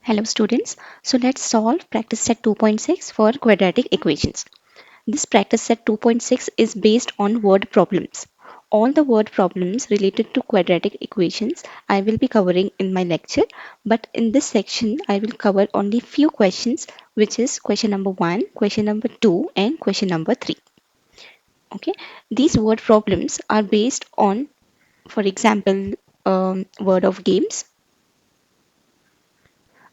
Hello students, so let's solve practice set 2.6 for quadratic equations. This practice set 2.6 is based on word problems. All the word problems related to quadratic equations I will be covering in my lecture, but in this section I will cover only few questions, which is question number 1, question number 2 and question number 3. Okay, these word problems are based on, for example, word of games.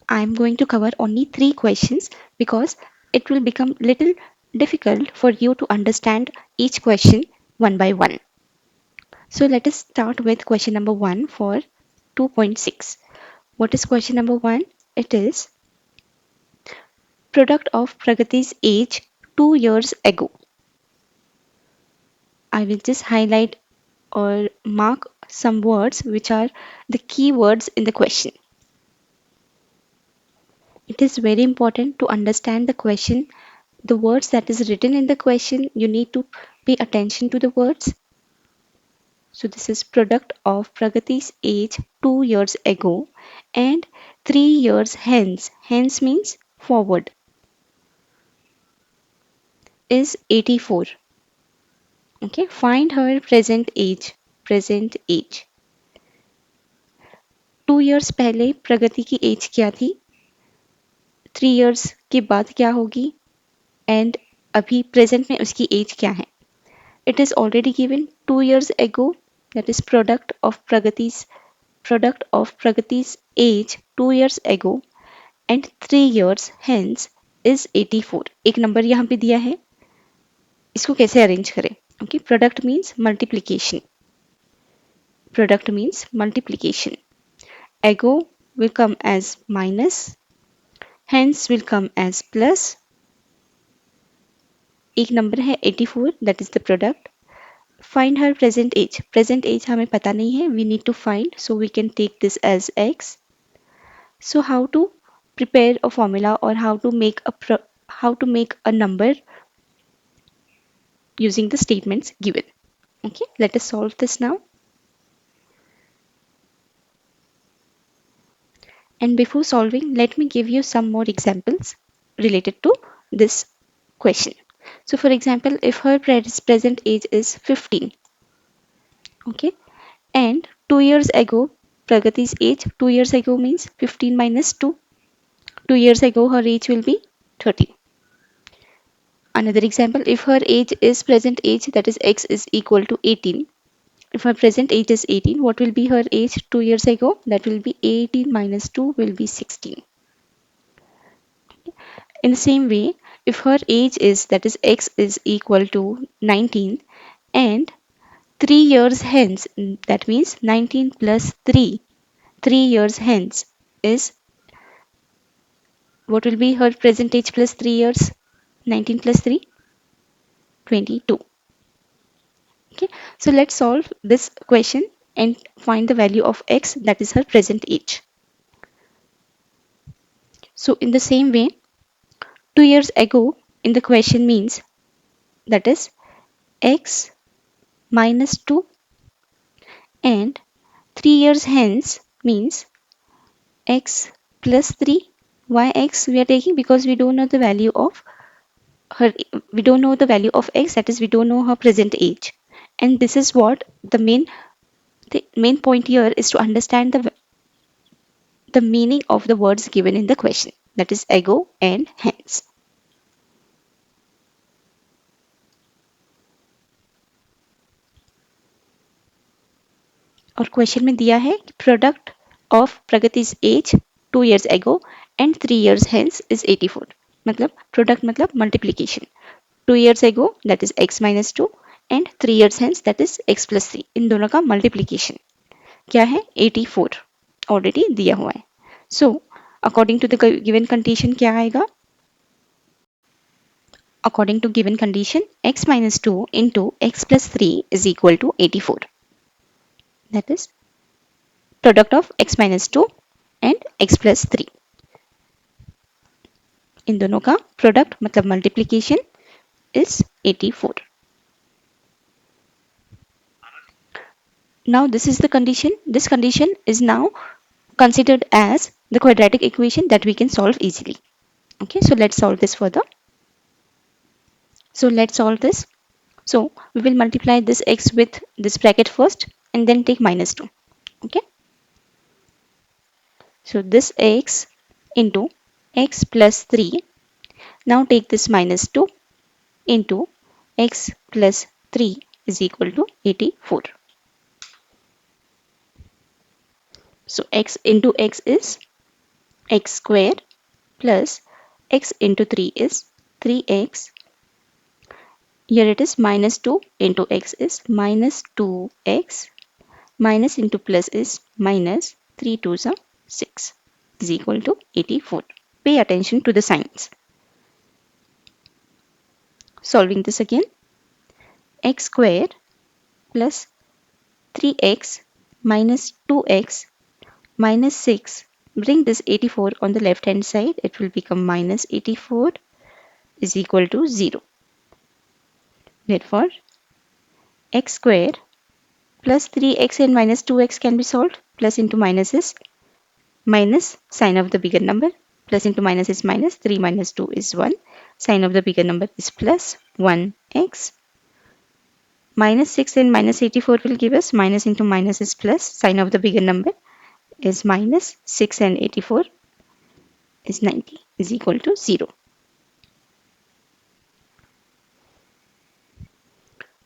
I'm going to cover only 3 questions because it will become little difficult for you to understand each question one by one. So let us start with question number 1 for 2.6. What is question number 1? It is product of Pragati's age 2 years ago. I will just highlight or mark some words which are the key words in the question. It is very important to understand the question, the words that is written in the question. You need to pay attention to the words. So this is product of Pragati's age 2 years ago and 3 years hence. Hence means forward. Is 84. Okay, find her present age. Present age. 2 years पहले प्रगति की as क्या थी? 3 years के बाद क्या होगी? And अभी present में उसकी एज क्या है? It is already given 2 years ago, that is product of Pragati's age 2 years ago and 3 years hence is 84. एक नंबर यहाँ पे दिया है, इसको कैसे अरेंज करें? Okay, product means multiplication. Product means multiplication. Ago will come as minus, hence will come as plus. एक number है 84, that is the product. Find her present age. Present age हमें पता नहीं है. We need to find, so we can take this as x. So how to prepare a formula or how to make a number using the statements given. Okay, let us solve this now. And before solving, let me give you some more examples related to this question. So for example, if her present age is 15, okay, and 2 years ago, Pragati's age 2 years ago means 15 minus 2. 2 years ago, her age will be 13. Another example, if her age is present age, that is x is equal to 18. If her present age is 18, what will be her age 2 years ago? That will be 18 minus 2 will be 16. In the same way, if her age is, that is x is equal to 19 and 3 years hence, that means 19 plus 3, 3 years hence is, what will be her present age plus 3 years? 19 plus 3? 22. Okay, so let's solve this question and find the value of x, that is her present age. So in the same way, 2 years ago in the question means, that is x minus 2 and 3 years hence means x plus 3. Why x we are taking? Because we don't know the value of her, we don't know the value of x, that is we don't know her present age. And this is what the main point here is, to understand the meaning of the words given in the question, that is ago and hence. और question में दिया है product of Pragati's age 2 years ago and 3 years hence is 84. मतलब product मतलब multiplication. 2 years ago that is x minus 2 and 3 years hence that is x plus 3. इन दोनों का multiplication क्या है? 84 ऑलरेडी दिया हुआ है. So according to the given condition क्या आएगा? According to given condition, x minus 2 into x plus 3 is equal to 84. That is product of x minus 2 and x plus 3. इन दोनों का प्रोडक्ट मतलब multiplication is 84. Now this is the condition. This condition is now considered as the quadratic equation that we can solve easily. Okay, so let's solve this further. So let's solve this. So we will multiply this x with this bracket first and then take minus 2. Okay, so this x into x plus 3. Now take this minus 2 into x plus 3 is equal to 84. So x into x is x square plus x into 3 is 3x. Here it is minus 2 into x is minus 2x, minus into plus is minus 3 2s are 6 is equal to 84. Pay attention to the signs. Solving this again, x square plus 3x minus 2x minus 6. Bring this 84 on the left hand side. It will become minus 84 is equal to 0. Therefore, x square plus 3x and minus 2x can be solved. Plus into minus is minus, sign of the bigger number. Plus into minus is minus. 3 minus 2 is 1. Sign of the bigger number is plus 1x. Minus 6 and minus 84 will give us minus into minus is plus. Sign of the bigger number is minus. 6 and 84 is 90 is equal to 0.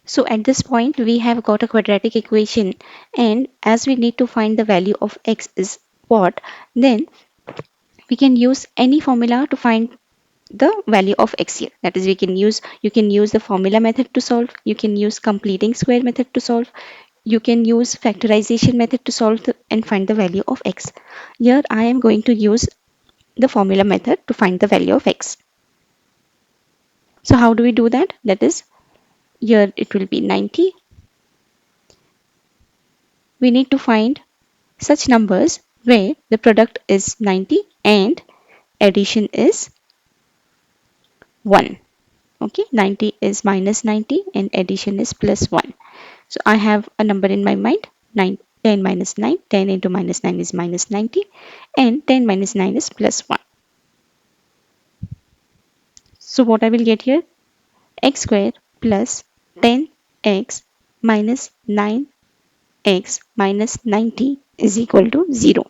So at this point we have got a quadratic equation, and as we need to find the value of x is what, then we can use any formula to find the value of x here. That is, you can use the formula method to solve, you can use completing square method to solve, you can use factorization method to solve and find the value of x. Here I am going to use the formula method to find the value of x. So how do we do that? That is, here it will be 90. We need to find such numbers where the product is 90 and addition is 1. Okay, 90 is minus 90 and addition is plus 1. So I have a number in my mind, 10 minus 9, 10 into minus 9 is minus 90 and 10 minus 9 is plus 1. So what I will get here, x square plus 10x minus 9x minus 90 is equal to 0.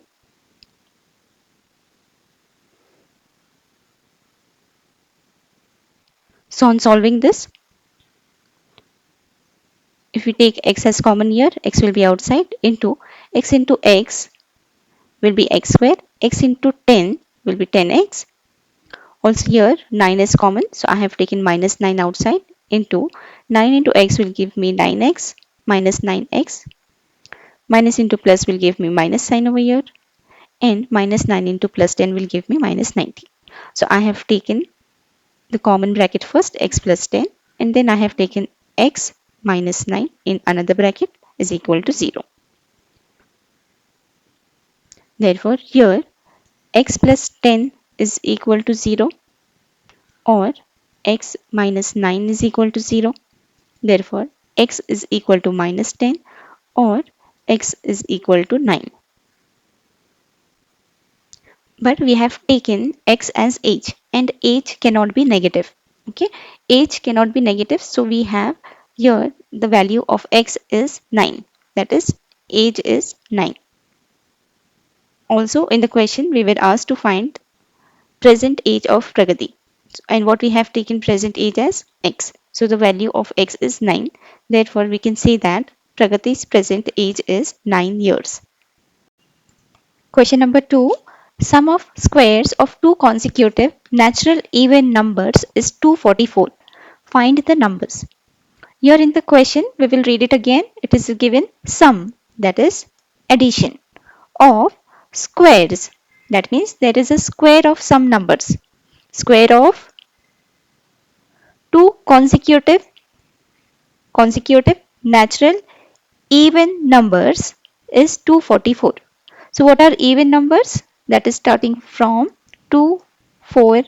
So on solving this, if we take x as common here, x will be outside, into x into x will be x square, x into 10 will be 10x. Also here 9 is common, so I have taken minus 9 outside, into 9 into x will give me 9x minus 9x, minus into plus will give me minus sign over here, and minus 9 into plus 10 will give me minus 90. So I have taken the common bracket first, x plus 10, and then I have taken x minus 9 in another bracket is equal to 0. Therefore, here x plus 10 is equal to 0, or x minus 9 is equal to 0. Therefore, x is equal to minus 10 or x is equal to 9. But we have taken x as age, and age cannot be negative. Okay, age cannot be negative, so we have here the value of x is 9. That is, age is 9. Also in the question we were asked to find present age of Pragati, and what we have taken present age as x. So the value of x is 9. Therefore, we can say that Pragati's present age is 9 years. Question number 2. Sum of squares of two consecutive natural even numbers is 244. Find the numbers. Here in the question, we will read it again. It is given sum, that is addition, of squares. That means there is a square of some numbers. Square of two consecutive natural even numbers is 244. So what are even numbers? That is starting from 2, 4,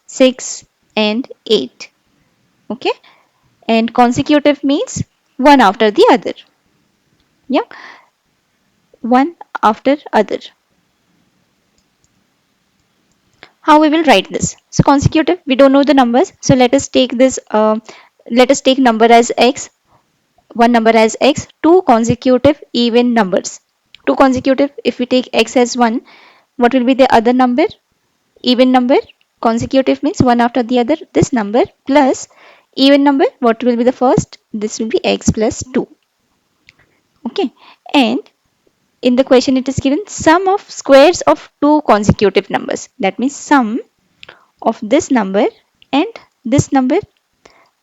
6 and 8. Okay, and consecutive means one after the other. Yeah, one after other. How we will write this? So consecutive, we don't know the numbers, so let us take this let us take number as x, one number as x, two consecutive even numbers. Two consecutive, if we take x as 1, what will be the other number? Even number. Consecutive means one after the other, this number, plus even number, what will be the first? This will be x plus 2. Okay, and in the question it is given sum of squares of two consecutive numbers. That means sum of this number and this number,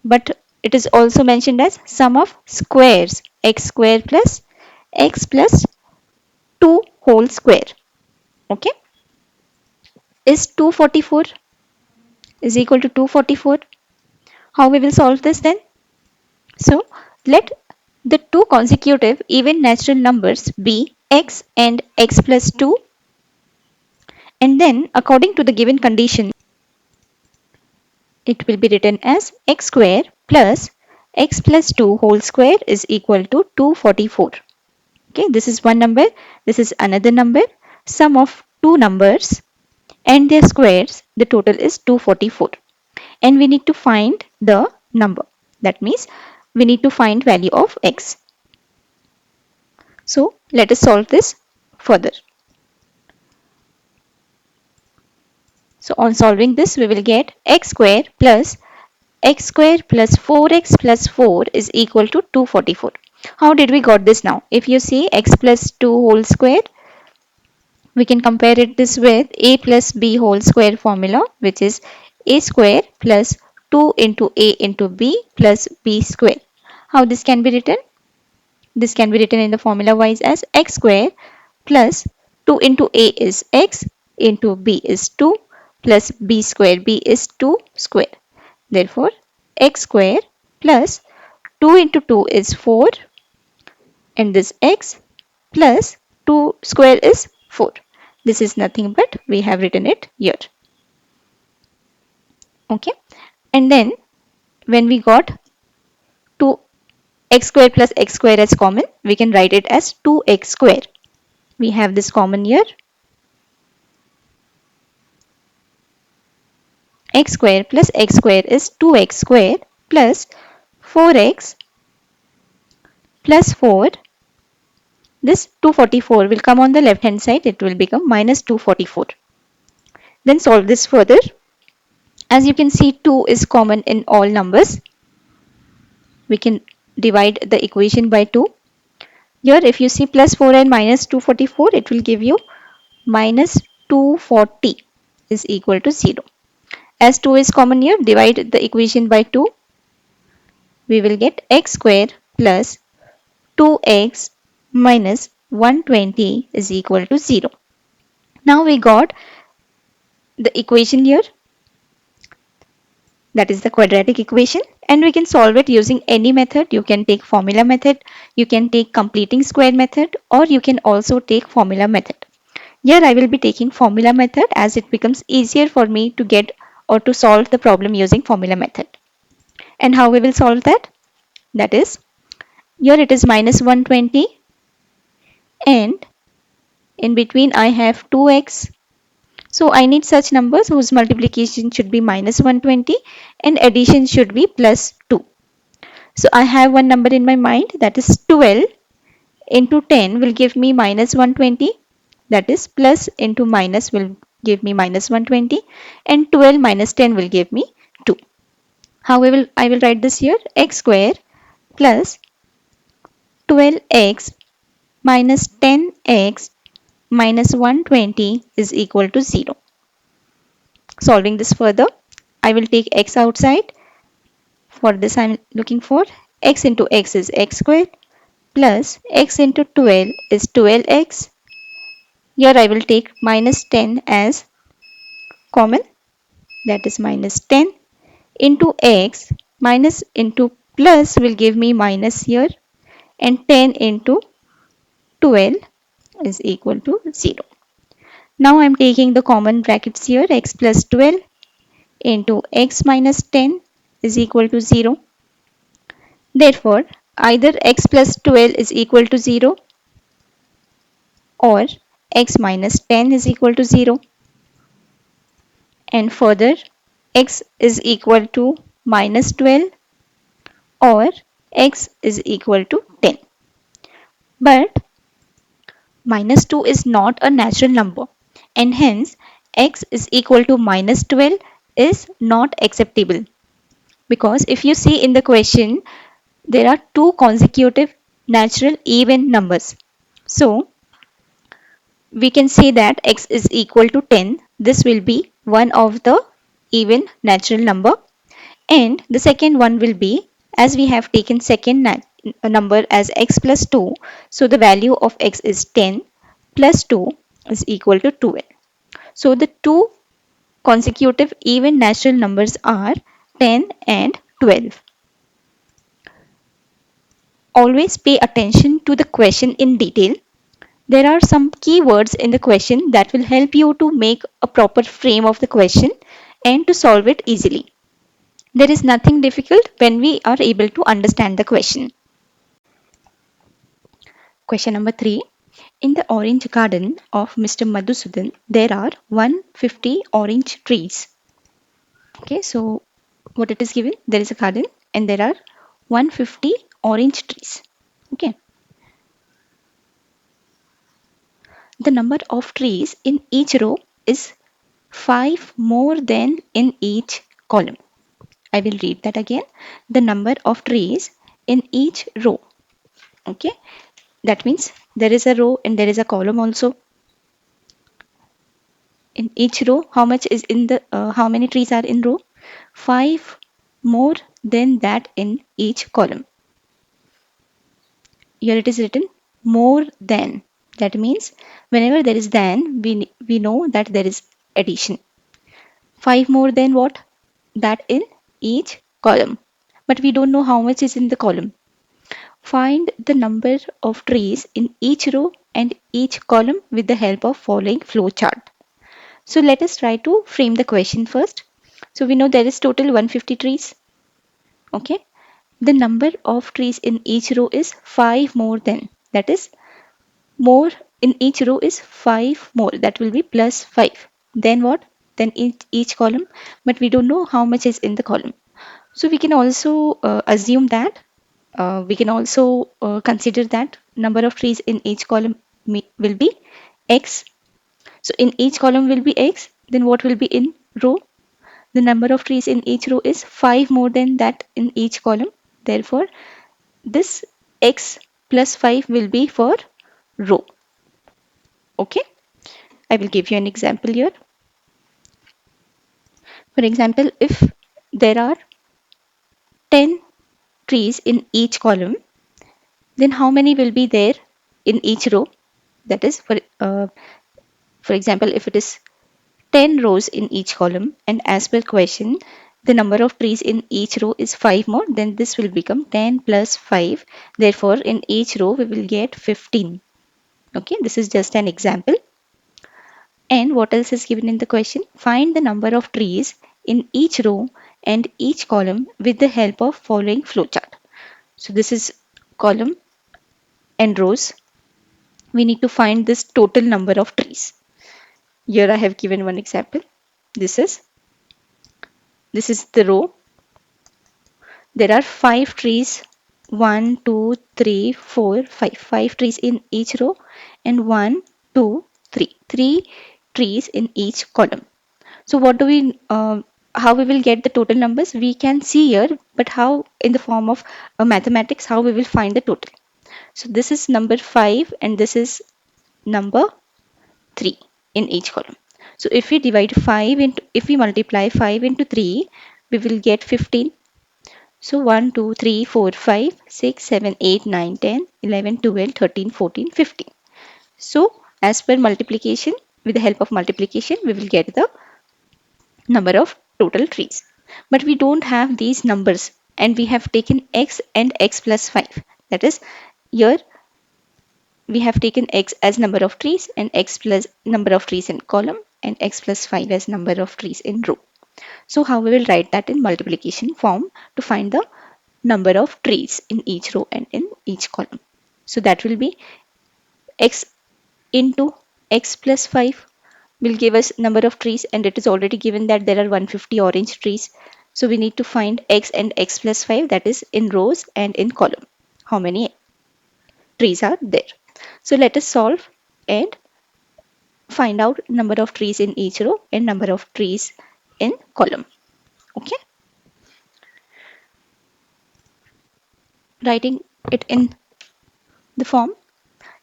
but it is also mentioned as sum of squares, x square plus x plus 2 whole square. Okay, is 244 is equal to 244. How we will solve this then? So let the two consecutive even natural numbers be x and x plus 2, and then according to the given condition it will be written as x square plus x plus 2 whole square is equal to 244. Okay, this is one number, this is another number, sum of two numbers and their squares, the total is 244, and we need to find the number. That means we need to find value of x. So let us solve this further. So on solving this, we will get x square plus 4x plus 4 is equal to 244. How did we got this now? If you see x plus 2 whole square, we can compare it this with a plus b whole square formula, which is a square plus 2 into a into b plus b square. How this can be written? This can be written in the formula wise as x square plus 2 into a is x into b is 2 plus b square, b is 2 square. Therefore, x square plus 2 into 2 is 4, and this x plus 2 square is 4. This is nothing but we have written it here. Okay, and then when we got 2 x square plus x square as common, we can write it as 2x square. We have this common here. X square plus x square is 2x square plus 4x plus 4. This 244 will come on the left hand side. It will become minus 244. Then solve this further. As you can see, 2 is common in all numbers. We can divide the equation by 2. Here if you see plus 4 and minus 244, it will give you minus 240 is equal to 0. As 2 is common here, divide the equation by 2. We will get x square plus 2x minus 120 is equal to 0. Now we got the equation here, that is the quadratic equation, and we can solve it using any method. You can take formula method, you can take completing square method, or you can also take formula method. Here I will be taking formula method as it becomes easier for me to get or to solve the problem using formula method. And how we will solve that? That is, here it is minus 120 and in between I have 2x. So I need such numbers whose multiplication should be minus 120 and addition should be plus 2. So I have one number in my mind, that is 12 into 10 will give me minus 120. That is plus into minus will give me minus 120, and 12 minus 10 will give me 2. How I will write this here? X square plus 12x minus 10x minus 120 is equal to 0. Solving this further, I will take x outside. For this I am looking for x into x is x square plus x into 12 is 12x. Here I will take minus 10 as common, that is minus 10 into x, minus into plus will give me minus here, and 10 into 12 is equal to 0. Now I am taking the common brackets here, x plus 12 into x minus 10 is equal to 0. Therefore, either x plus 12 is equal to 0 or x minus 10 is equal to 0. and further x is equal to minus 12 or x is equal to 10. But minus 2 is not a natural number and hence x is equal to minus 12 is not acceptable, because if you see in the question there are two consecutive natural even numbers. So we can say that x is equal to 10. This will be one of the even natural number, and the second one will be, as we have taken second number as x plus 2, so the value of x is 10 plus 2 is equal to 12. So the two consecutive even natural numbers are 10 and 12. Always pay attention to the question in detail. There are some keywords in the question that will help you to make a proper frame of the question and to solve it easily. There is nothing difficult when we are able to understand the question. Question number 3. In the orange garden of Mr. Madhusudan, there are 150 orange trees. Okay, so what it is given? There is a garden and there are 150 orange trees. Okay. The number of trees in each row is 5 more than in each column. I will read that again. The number of trees in each row. Okay. That means there is a row and there is a column also. In each row, how much is in the, how many trees are in row? 5 more than that in each column. Here it is written more than. That means whenever there is than, we know that there is addition. 5 more than what? That in each column. But we don't know how much is in the column. Find the number of trees in each row and each column with the help of following flow chart. So let us try to frame the question first. So we know there is total 150 trees. Okay. The number of trees in each row is 5 more than. That is more in each row is 5 more. That will be plus 5. Then what? Then each column. But we don't know how much is in the column. So we can also assume that we can also consider that number of trees in each column will be x. So in each column will be x. Then what will be in row? The number of trees in each row is 5 more than that in each column. Therefore, this x plus 5 will be for row. Okay. I will give you an example here. For example, if there are 10 trees in each column, then how many will be there in each row? That is, for example, if it is 10 rows in each column and as per question, the number of trees in each row is 5 more, then this will become 10 plus 5. Therefore, in each row, we will get 15. Okay, this is just an example. And what else is given in the question? Find the number of trees in each row and each column with the help of following flowchart. So this is column and rows. We need to find this total number of trees. Here I have given one example. This is the row. There are 5 trees. 1, 2, 3, 4, 5. 5 trees in each row and 1, 2, 3. 3 trees in each column. So what do we, how we will get the total numbers? We can see here, but how in the form of mathematics, how we will find the total. So this is number 5 and this is number 3 in each column. So if we divide 5 into, if we multiply 5 into 3, we will get 15. So 1, 2, 3, 4, 5, 6, 7, 8, 9, 10, 11, 12, 13, 14, 15. So as per multiplication, with the help of multiplication, we will get the number of total trees. But we don't have these numbers and we have taken x and x plus 5. That is, here we have taken x as number of trees and x plus number of trees in column and x plus 5 as number of trees in row. So how we will write that in multiplication form to find the number of trees in each row and in each column. So that will be x into x plus 5 will give us number of trees, and it is already given that there are 150 orange trees. So we need to find x and x plus 5, that is in rows and in column. How many trees are there? So let us solve and find out number of trees in each row and number of trees in column. Okay, writing it in the form,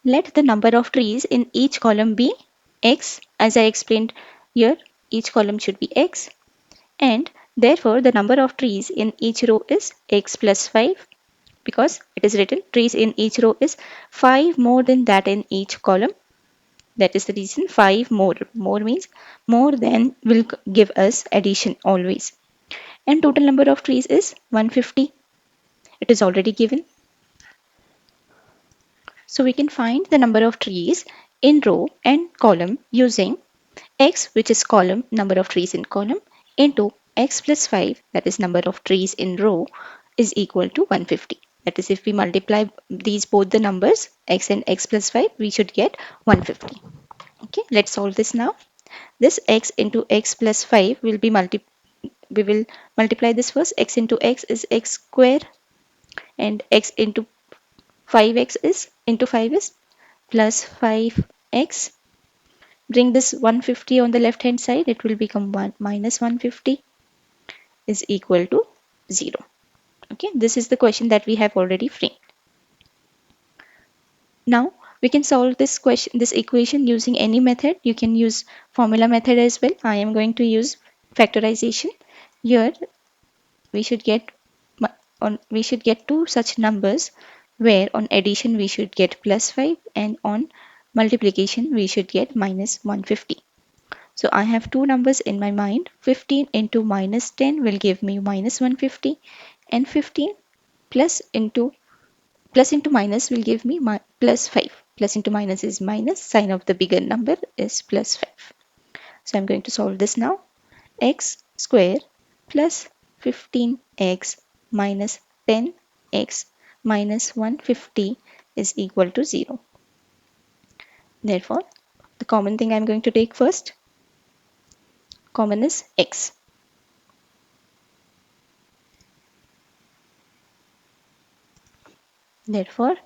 let the number of trees in each column be x. As I explained here, each column should be x, and therefore the number of trees in each row is x plus 5, because it is written trees in each row is 5 more than that in each column. That is the reason 5 more. More means more than will give us addition always. And total number of trees is 150. It is already given. So we can find the number of trees in row and column using x, which is column, number of trees in column, into x plus 5, that is number of trees in row, is equal to 150. That is, if we multiply these both the numbers, x and x plus 5, we should get 150. Okay, let's solve this now. This x into x plus 5 will be we will multiply this first. X into x is x square, and x into 5x is into 5 is plus 5x. Bring this 150 on the left hand side, it will become 1 minus 150 is equal to 0. Okay, this is the question that we have already framed. Now we can solve this question, this equation, using any method. You can use formula method as well. I am going to use factorization. Here we should get two such numbers, where on addition we should get plus 5 and on multiplication we should get minus 150. So I have two numbers in my mind. 15 into minus 10 will give me minus 150, and 15 plus into minus will give me plus 5. Plus into minus is minus, sign of the bigger number is plus 5. So I'm going to solve this now. X square plus 15x minus 10x minus 150 is equal to 0. Therefore, the common thing I'm going to take first, common is x. Therefore,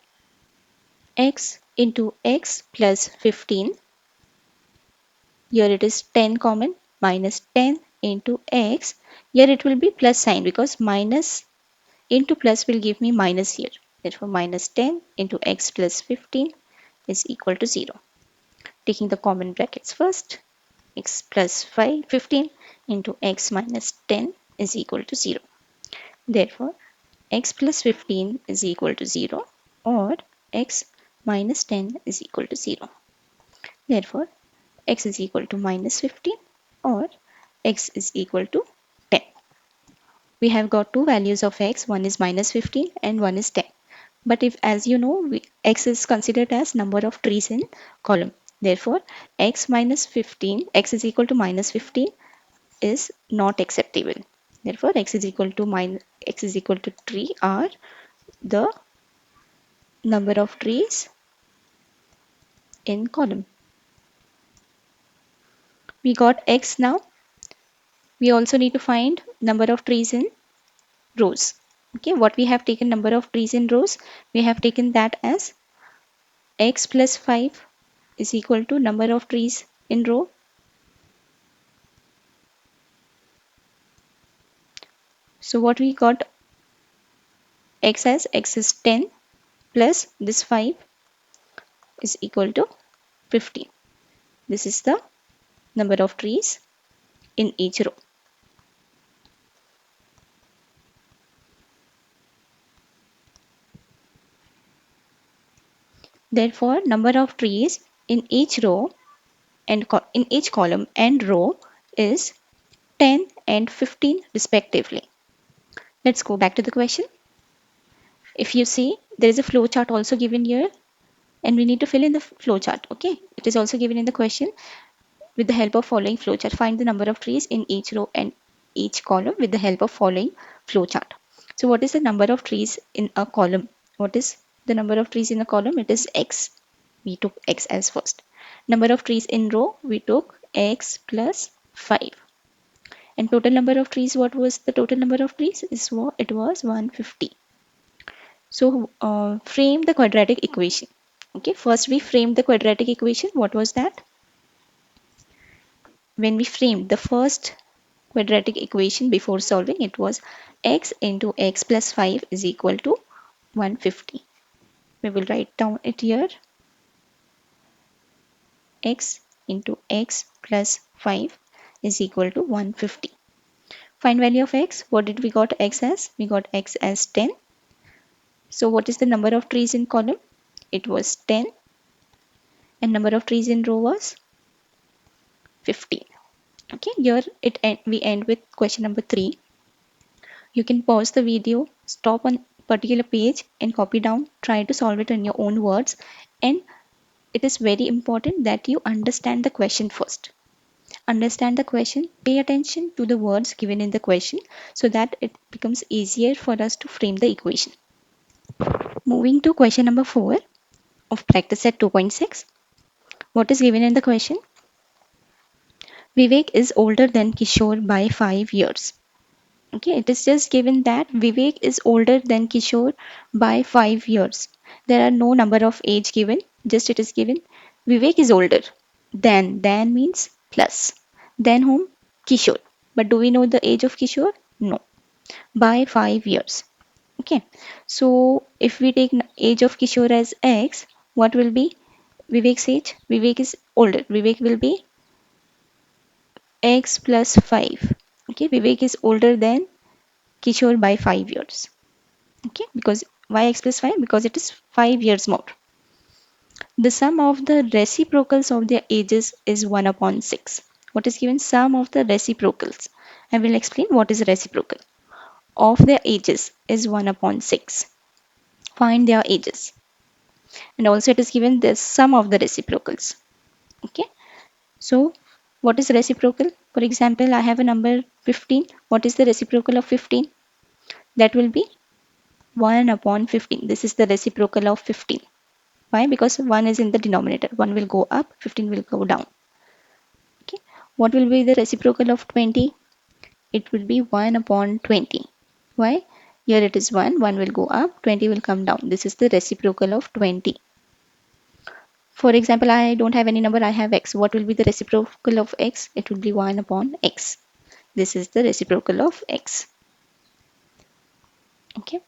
x into x plus 15, here it is 10 common, minus 10 into x, here it will be plus sign, because minus into plus will give me minus here. Therefore, minus 10 into x plus 15 is equal to 0. Taking the common brackets first, x plus 15 into x minus 10 is equal to 0. Therefore, x plus 15 is equal to 0, or x minus 10 is equal to 0. Therefore, x is equal to minus 15, or x is equal to 10. We have got two values of x, one is minus 15 and one is 10. But if, as you know, x is considered as number of trees in column. Therefore, x minus 15, x is equal to minus 15 is not acceptable. Therefore, x is equal to x is equal to 3 are the number of trees in column. We got x now. We also need to find number of trees in rows. Okay, what we have taken number of trees in rows, we have taken that as x plus 5 is equal to number of trees in row. So what we got, x is 10 plus this 5 is equal to 15. This is the number of trees in each row. Therefore, number of trees in each row and in each column and row is 10 and 15 respectively. Let's go back to the question. If you see, there is a flow chart also given here, and we need to fill in the flow chart. Okay, it is also given in the question. With the help of following flowchart, find the number of trees in each row and each column with the help of following flowchart. So what is the number of trees in a column? What is the number of trees in a column? It is x. We took x as first. Number of trees in row, we took x plus 5. And total number of trees, what was the total number of trees? It was 150. So frame the quadratic equation. Okay, first we framed the quadratic equation. What was that? When we framed the first quadratic equation before solving, it was x into x plus 5 is equal to 150. We will write down it here. X into x plus 5 is equal to 150. Find value of x. What did we got x as? We got x as 10. So what is the number of trees in column? It was 10. And number of trees in row was 15. Okay, here we end with question number 3. You can pause the video, stop on particular page and copy down, try to solve it in your own words, and it is very important that you understand the question first. Understand the question, pay attention to the words given in the question so that it becomes easier for us to frame the equation. Moving to question number 4 of practice set 2.6. What is given in the question? Vivek is older than Kishore by 5 years. Okay, it is just given that Vivek is older than Kishore by 5 years. There are no number of age given, just it is given Vivek is older than means plus. Then whom? Kishore. But do we know the age of Kishore? No. By 5 years. Okay. So if we take age of Kishore as X, what will be Vivek's age? Vivek is older. Vivek will be X plus 5. Okay. Vivek is older than Kishore by 5 years. Okay. Because why X plus 5? Because it is 5 years more. The sum of the reciprocals of their ages is 1 upon 6. What is given? Sum of the reciprocals. I will explain what is reciprocal. Of their ages is 1 upon 6. Find their ages. And also it is given the sum of the reciprocals. Okay. So what is reciprocal? For example, I have a number 15. What is the reciprocal of 15? That will be 1 upon 15. This is the reciprocal of 15. Why? Because 1 is in the denominator. 1 will go up, 15 will go down. Okay. What will be the reciprocal of 20? It will be 1 upon 20. Why? Here it is 1. 1 will go up, 20 will come down. This is the reciprocal of 20. For example, I don't have any number, I have x. What will be the reciprocal of x? It will be 1 upon x. This is the reciprocal of x. Okay.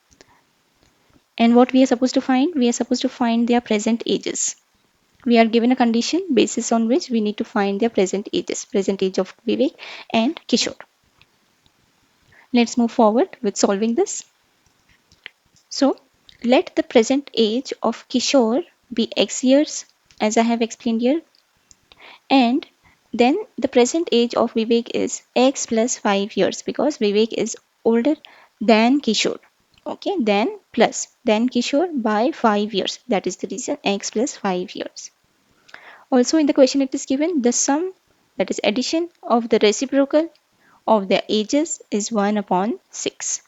And what we are supposed to find? We are supposed to find their present ages. We are given a condition basis on which we need to find their present ages. Present age of Vivek and Kishore. Let's move forward with solving this. So, let the present age of Kishore be x years, as I have explained here, and then the present age of Vivek is x plus 5 years because Vivek is older than Kishore. Okay, then Kishore by 5 years. That is the reason x plus 5 years. Also in the question it is given the sum, that is addition of the reciprocal of their ages is 1 upon 6.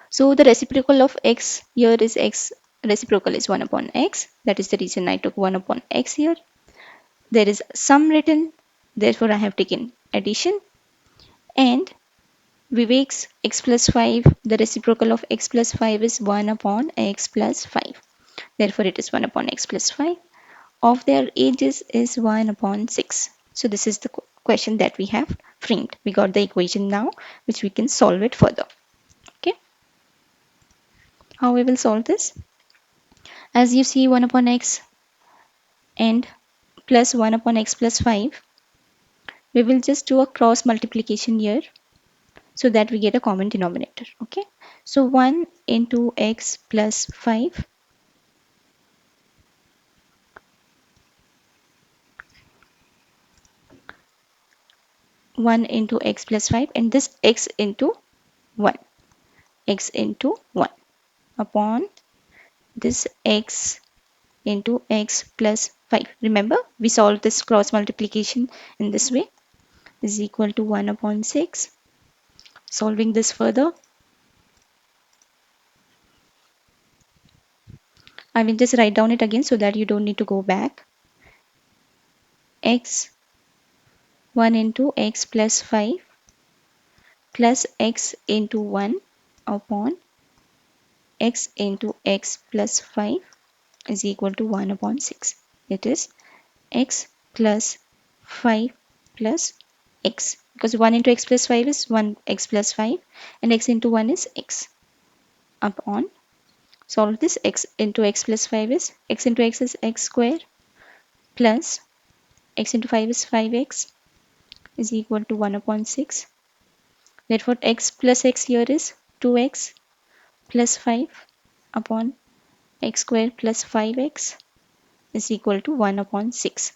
So the reciprocal of x here is x, reciprocal is 1 upon x. That is the reason I took 1 upon x here. There is sum written, therefore I have taken addition, and Vivek's x plus 5, the reciprocal of x plus 5 is 1 upon x plus 5. Therefore it is 1 upon x plus 5. Of their ages is 1 upon 6. So this is the question that we have framed. We got the equation now, which we can solve it further. Okay. How we will solve this? As you see 1 upon x and plus 1 upon x plus 5, we will just do a cross multiplication here so that we get a common denominator. Okay. So 1 into x plus 5 1 into x plus 5 and this x into 1 upon this x into x plus 5. Remember, we solved this cross multiplication in this way, is equal to 1 upon 6. Solving this further, I will just write down it again so that you don't need to go back. X 1 into x plus 5 plus x into 1 upon x into x plus 5 is equal to 1 upon 6. It is x plus 5 plus x, because 1 into x plus 5 is 1 x plus 5 and x into 1 is x upon, solve this, x into x plus 5 is x into x is x square plus x into 5 is 5x is equal to 1 upon 6. Therefore x plus x here is 2x plus 5 upon x square plus 5x is equal to 1 upon 6.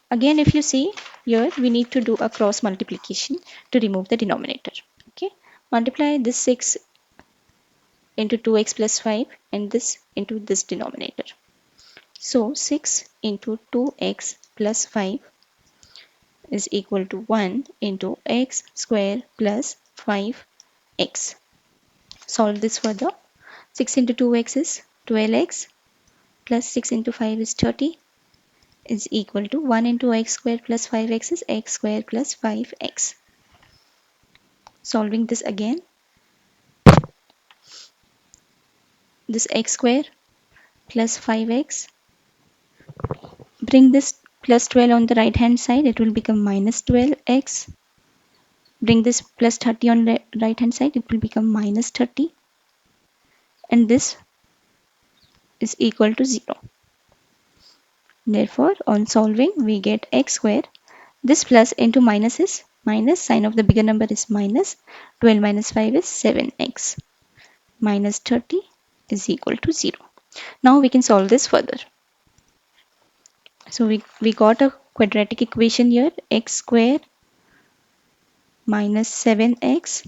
Again, if you see here, we need to do a cross multiplication to remove the denominator. Okay, multiply this 6 into 2x plus 5 and this into this denominator. So 6 into 2x plus 5 is equal to 1 into x square plus 5x. Solve this further. 6 into 2x is 12x plus 6 into 5 is 30 is equal to 1 into x square plus 5x is x square plus 5x. Solving this again, this x square plus 5x, bring this plus 12 on the right hand side, it will become minus 12x. Bring this plus 30 on the right hand side, it will become minus 30, and this is equal to 0. Therefore, on solving, we get x square. This plus into minus is minus, sign of the bigger number is minus, 12 minus 5 is 7x, minus 30 is equal to 0. Now we can solve this further. So we got a quadratic equation here, x square minus 7x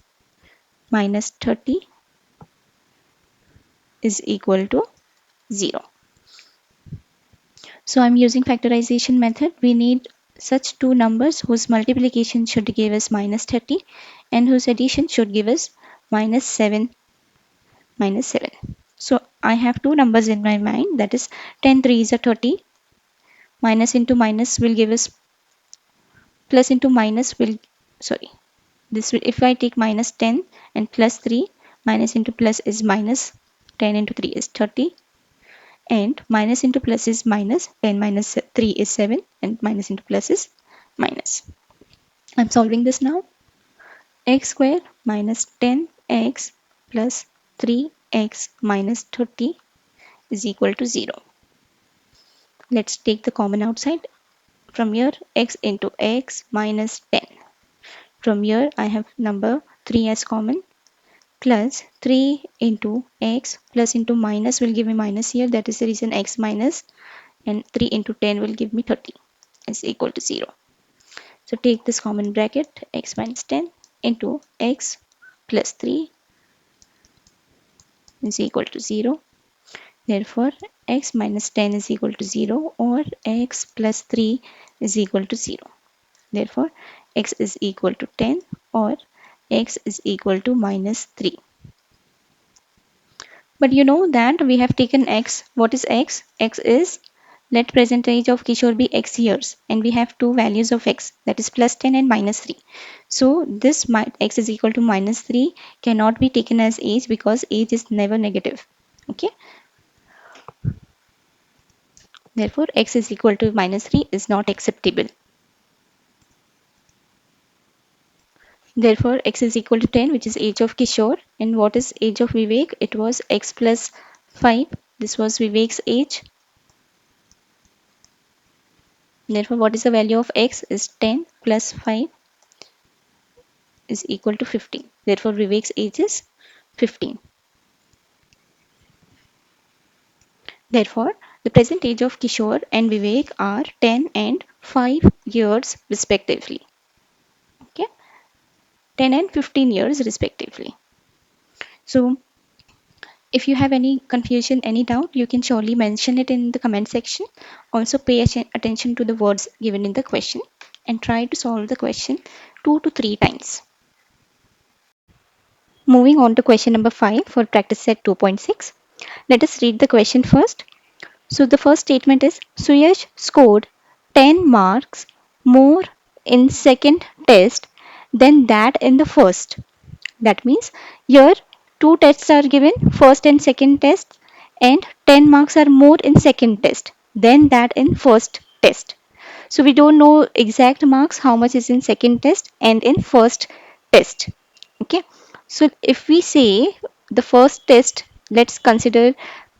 minus 30 is equal to 0. So I'm using factorization method. We need such two numbers whose multiplication should give us minus 30 and whose addition should give us minus 7 minus 7. So I have two numbers in my mind, that is 10 3 is a 30. Minus into minus will give us plus into minus will, sorry, this will, if I take minus 10 and plus 3, minus into plus is minus, 10 into 3 is 30, and minus into plus is minus, 10 minus 3 is 7, and minus into plus is minus. I'm solving this now. X square minus 10x plus 3x minus 30 is equal to 0. Let's take the common outside. From here, x into x minus 10. From here, I have number 3 as common, plus 3 into x plus into minus will give me minus here. That is the reason x minus, and 3 into 10 will give me 30 is equal to 0. So take this common bracket, x minus 10 into x plus 3 is equal to 0. Therefore, x minus 10 is equal to 0, or x plus 3 is equal to 0. Therefore, x is equal to 10 or x is equal to minus 3. But you know that we have taken x. What is x? X is, let present age of Kishore be x years, and we have two values of x, that is plus 10 and minus 3. So this x is equal to minus 3 cannot be taken as age, because age is never negative. Okay. Therefore, x is equal to minus 3 is not acceptable. Therefore, x is equal to 10, which is age of Kishore. And what is age of Vivek? It was x plus 5. This was Vivek's age. Therefore, what is the value of x? Is 10 plus 5 is equal to 15. Therefore, Vivek's age is 15. Therefore, the present age of Kishore and Vivek are 10 and 5 years respectively. Okay, 10 and 15 years respectively. So, if you have any confusion, any doubt, you can surely mention it in the comment section. Also, pay attention to the words given in the question and try to solve the question 2 to 3 times. Moving on to question number 5 for practice set 2.6. Let us read the question first. So the first statement is Suyash scored 10 marks more in second test than that in the first. That means here two tests are given, first and second test, and 10 marks are more in second test than that in first test. So we don't know exact marks how much is in second test and in first test. Okay. So if we say the first test, let's consider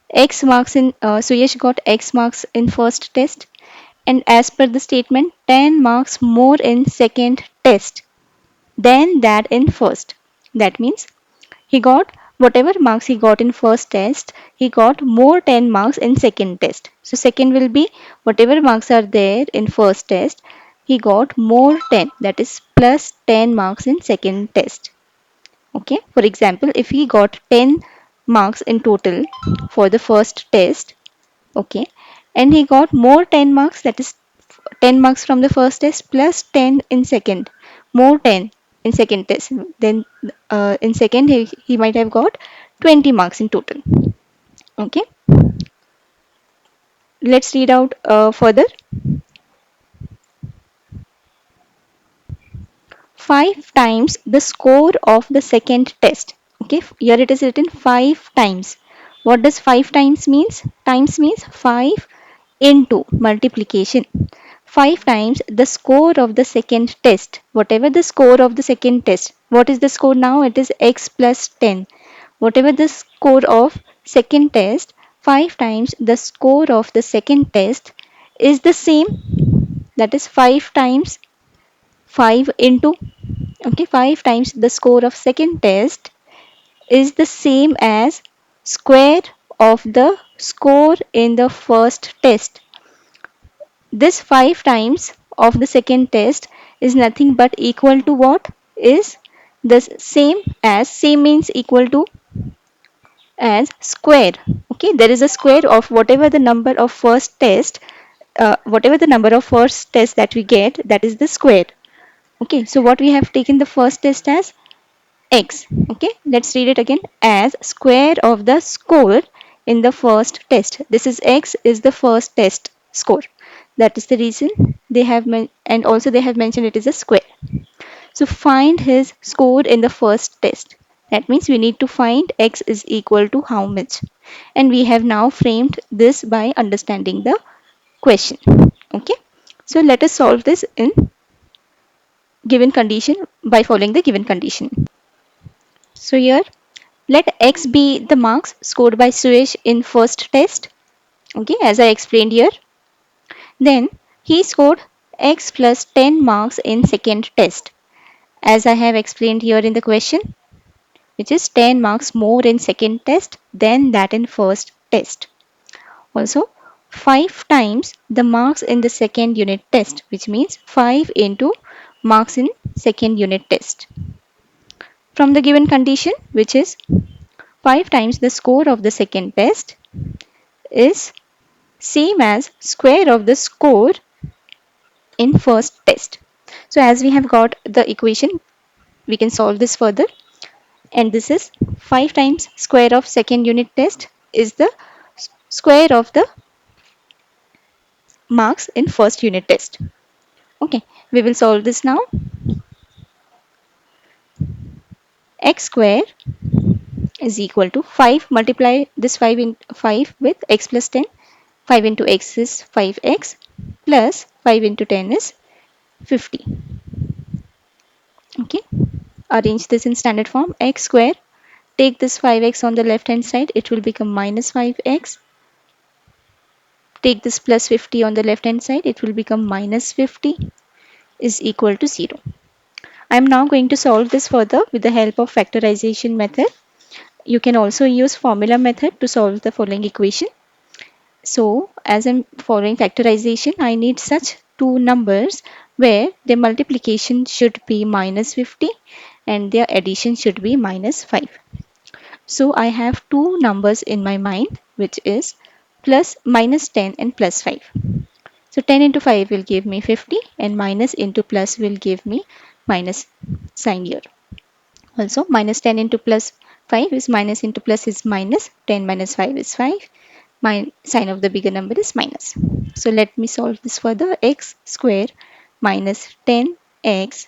X marks in Suyesh got X marks in first test, and as per the statement 10 marks more in second test than that in first. That means he got whatever marks he got in first test, he got more 10 marks in second test. So second will be whatever marks are there in first test, he got more 10, that is plus 10 marks in second test. Okay, for example, if he got 10 marks in total for the first test, okay, and he got more 10 marks, that is 10 marks from the first test plus 10 in second, more 10 in second test, then in second he might have got 20 marks in total. Okay, let's read out further. 5 times the score of the second test. Okay, here it is written 5 times. What does 5 times means? Times means 5 into multiplication. 5 times the score of the second test. Whatever the score of the second test. What is the score now? It is x plus 10. Whatever the score of second test, 5 times the score of the second test is the same. That is 5 times 5 into, okay, 5 times the score of second test is the same as square of the score in the first test. This 5 times of the second test is nothing but equal to what? Is the same as, same means equal to as square. Okay, there is a square of whatever the number of first test, whatever the number of first test that we get, that is the square. Okay, so what we have taken the first test as x. Okay, let's read it again as square of the score in the first test. This is x is the first test score. That is the reason they have and also they have mentioned it is a square. So find his score in the first test. That means we need to find x is equal to how much. And we have now framed this by understanding the question. Okay. So let us solve this in given condition by following the given condition. So here let x be the marks scored by Suresh in first test. Okay, as I explained here. Then he scored x plus 10 marks in second test. As I have explained here in the question, which is 10 marks more in second test than that in first test. Also, 5 times the marks in the second unit test, which means 5 into marks in second unit test. From the given condition, which is 5 times the score of the second test is same as square of the score in first test. So as we have got the equation, we can solve this further. And this is 5 times square of second unit test is the square of the marks in first unit test. Okay, we will solve this now. X square is equal to 5, multiply this 5 in 5 with x plus 10. 5 into x is 5x plus 5 into 10 is 50. Okay, arrange this in standard form. X square, take this 5x on the left hand side, it will become minus 5x. Take this plus 50 on the left hand side, it will become minus 50 is equal to 0. I am now going to solve this further with the help of factorization method. You can also use formula method to solve the following equation. So as I'm following factorization, I need such two numbers where their multiplication should be minus 50 and their addition should be minus 5. So I have two numbers in my mind, which is plus minus 10 and plus 5. So 10 into 5 will give me 50 and minus into plus will give me minus sign here. Also minus 10 into plus 5 is minus into plus is minus, 10 minus 5 is 5. My sign of the bigger number is minus. So let me solve this further. X square minus 10x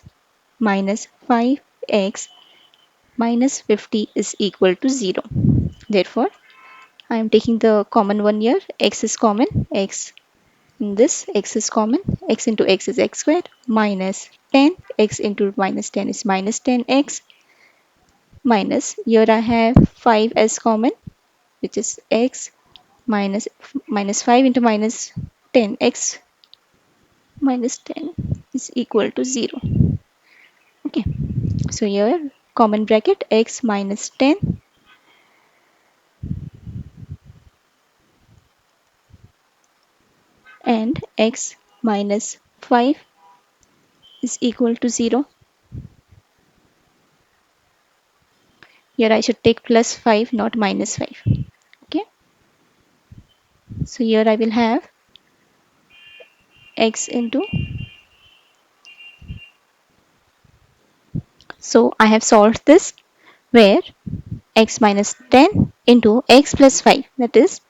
minus 5x minus 50 is equal to 0. Therefore, I am taking the common one here. X is common. X in this x is common. X into x is x squared minus 10. X into minus 10 is minus 10x minus here I have 5 as common, which is x minus 5 into minus 10. X minus 10 is equal to 0. Okay. So here common bracket x minus 10 and x minus 5 is equal to 0. Here I should take plus 5, not minus 5. Okay. So here I will have x into. So I have solved this where x minus 10 into x plus 5, that is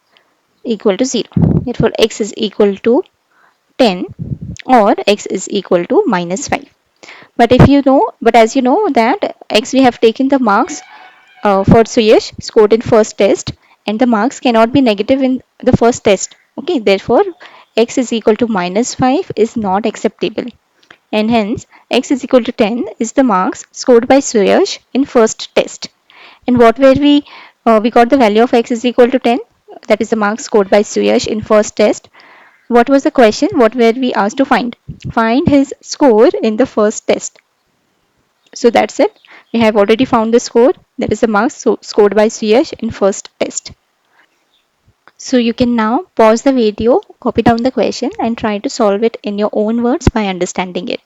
equal to 0. Therefore x is equal to 10 or x is equal to minus 5. But as you know that x we have taken the marks for Suyash scored in first test, and the marks cannot be negative in the first test. Okay, therefore x is equal to minus 5 is not acceptable, and hence x is equal to 10 is the marks scored by Suyash in first test. And what were we got the value of x is equal to 10, that is the marks scored by Suyash in first test. What was the question? What were we asked to find? Find his score in the first test. So that's it. We have already found the score. That is the marks scored by Suyash in first test. So you can now pause the video, copy down the question and try to solve it in your own words by understanding it.